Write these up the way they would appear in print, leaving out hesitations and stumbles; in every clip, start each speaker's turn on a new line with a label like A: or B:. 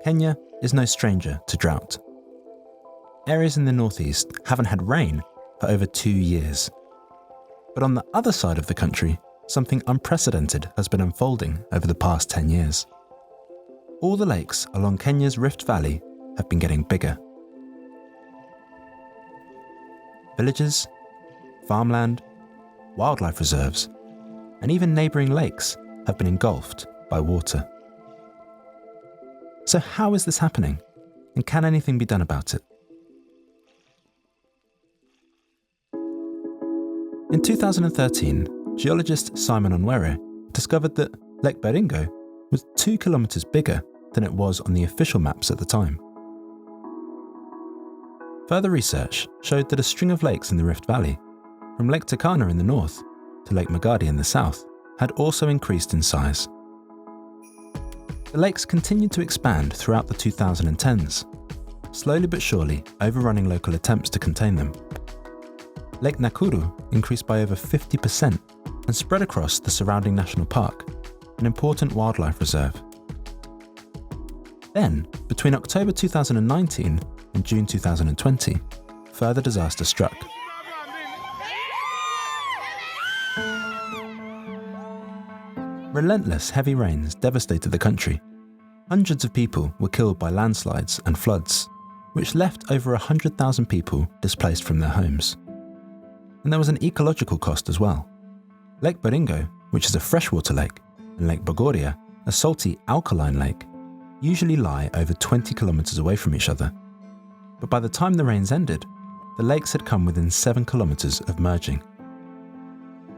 A: Kenya is no stranger to drought. Areas in the northeast haven't had rain for over 2 years. But on the other side of the country, something unprecedented has been unfolding over the past 10 years. All the lakes along Kenya's Rift Valley have been getting bigger. Villages, farmland, wildlife reserves, and even neighbouring lakes have been engulfed by water. So how is this happening, and can anything be done about it? In 2013, geologist Simon Onwere discovered that Lake Baringo was 2 kilometres bigger than it was on the official maps at the time. Further research showed that a string of lakes in the Rift Valley, from Lake Turkana in the north to Lake Magadi in the south, had also increased in size. The lakes continued to expand throughout the 2010s, slowly but surely overrunning local attempts to contain them. Lake Nakuru increased by over 50% and spread across the surrounding national park, an important wildlife reserve. Then, between October 2019 and June 2020, further disaster struck. Relentless heavy rains devastated the country. Hundreds of people were killed by landslides and floods, which left over 100,000 people displaced from their homes. And there was an ecological cost as well. Lake Baringo, which is a freshwater lake, and Lake Bogoria, a salty alkaline lake, usually lie over 20 kilometres away from each other. But by the time the rains ended, the lakes had come within 7 kilometres of merging.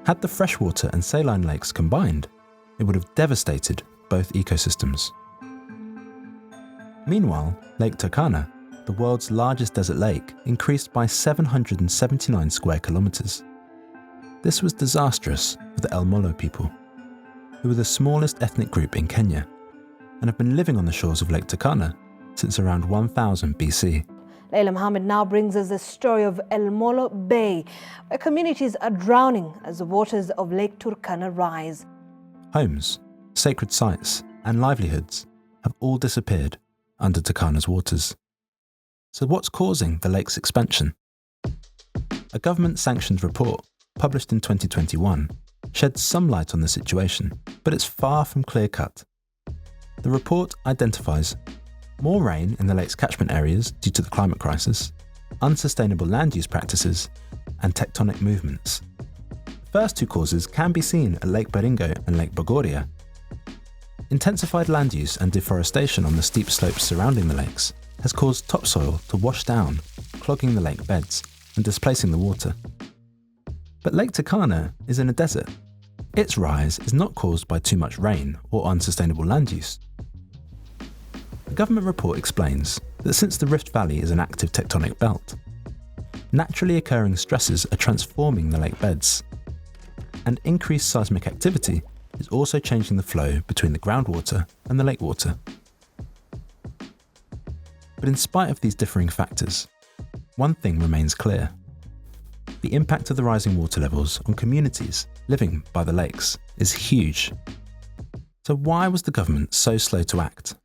A: Had the freshwater and saline lakes combined, it would have devastated both ecosystems. Meanwhile, Lake Turkana, the world's largest desert lake, increased by 779 square kilometres. This was disastrous for the El Molo people, who were the smallest ethnic group in Kenya and have been living on the shores of Lake Turkana since around 1000 BC.
B: Layla Mohammed now brings us the story of El Molo Bay, where communities are drowning as the waters of Lake Turkana rise.
A: Homes, sacred sites, and livelihoods have all disappeared under Turkana's waters. So what's causing the lake's expansion? A government-sanctioned report published in 2021 sheds some light on the situation, but it's far from clear-cut. The report identifies more rain in the lake's catchment areas due to the climate crisis, unsustainable land use practices, and tectonic movements. The first two causes can be seen at Lake Baringo and Lake Bogoria. Intensified land use and deforestation on the steep slopes surrounding the lakes has caused topsoil to wash down, clogging the lake beds and displacing the water. But Lake Turkana is in a desert. Its rise is not caused by too much rain or unsustainable land use. The government report explains that since the Rift Valley is an active tectonic belt, naturally occurring stresses are transforming the lake beds, and increased seismic activity is also changing the flow between the groundwater and the lake water. But in spite of these differing factors, one thing remains clear. The impact of the rising water levels on communities living by the lakes is huge. So why was the government so slow to act?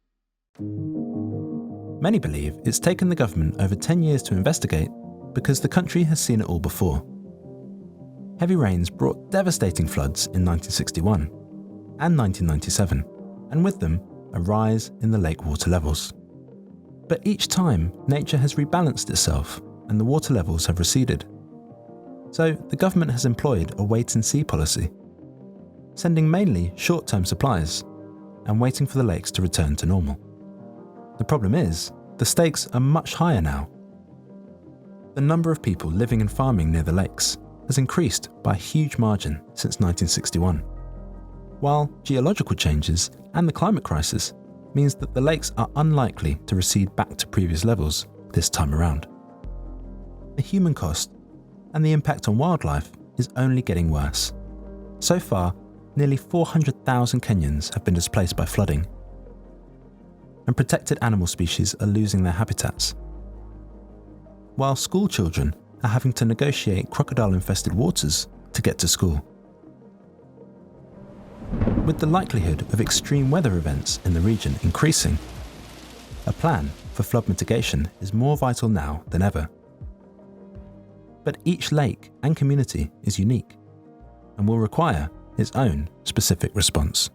A: Many believe it's taken the government over 10 years to investigate because the country has seen it all before. Heavy rains brought devastating floods in 1961 and 1997, and with them, a rise in the lake water levels. But each time, nature has rebalanced itself and the water levels have receded. So the government has employed a wait-and-see policy, sending mainly short-term supplies and waiting for the lakes to return to normal. The problem is, the stakes are much higher now. The number of people living and farming near the lakes has increased by a huge margin since 1961, while geological changes and the climate crisis means that the lakes are unlikely to recede back to previous levels this time around. The human cost and the impact on wildlife is only getting worse. So far, nearly 400,000 Kenyans have been displaced by flooding, and protected animal species are losing their habitats, while school children are having to negotiate crocodile-infested waters to get to school. With the likelihood of extreme weather events in the region increasing, a plan for flood mitigation is more vital now than ever. But each lake and community is unique and will require its own specific response.